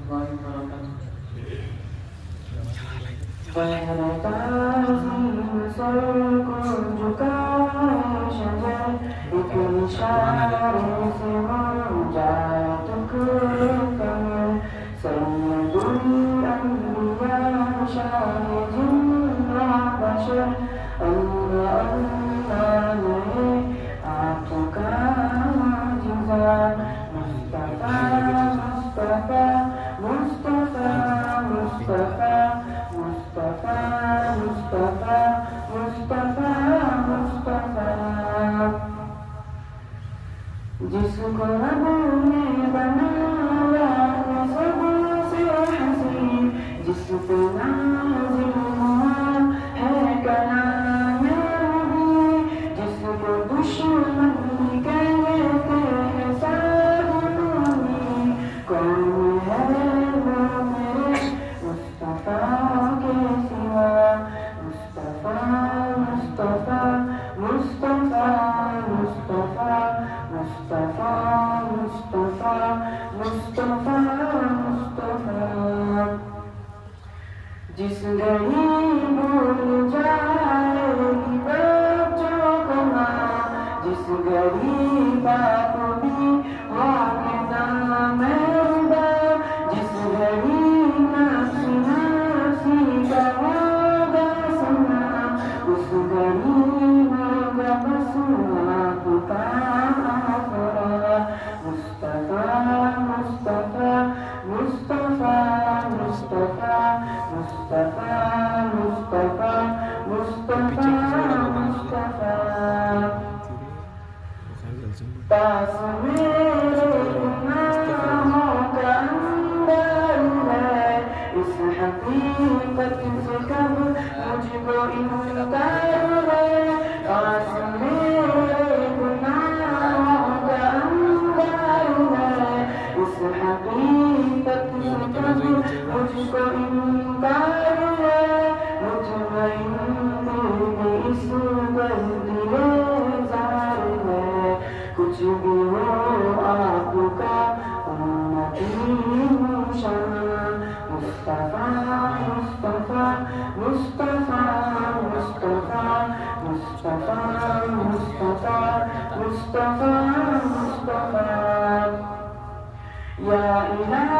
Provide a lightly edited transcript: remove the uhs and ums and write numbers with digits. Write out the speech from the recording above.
warahmatullahi wabarakatuh. जिसको रब ने बनाया वो सबसे हसीन, जिस पे नाज़िल हुआ है कलाम नबी, जिसको दुश्मन कहते हैं सादुनी, कौन है वो मेरे मुस्तफा के सिवा। मुस्तफा मुस्तफा मुस्तफा मुस्तफा मुस्तफा मुस्तफा मुस्तफा मुस्तफा। जिस घड़ी भूल जाएगी बच्चों को माँ, जिस घड़ी बाप भी होंगे नामर्दा, जिस घड़ी नफ्स नफ्सी का होगा सुना, उस घड़ी होगा बस आपका मुस्तफा मुस्तफा मुस्तफा मुस्तफा मुस्तफा मुस्तफा मुस्तफा मुस्तफा। पास मेरे गुनाहों का अंबर है, इस हकीकत से कब मुझको इनकार है। पास मेरे गुनाहों का अंबर है, इस हकीकत से कब मुझको इनकार है। मुतमईन भी इस बंदिले ज़ार है, कुछ भी हो आपका उम्मती हूँ शान। मुस्तफा मुस्तफा मुस्तफा मुस्तफा मुस्तफा मुस्तफा मुस्तफा मुस्तफा। या इलाही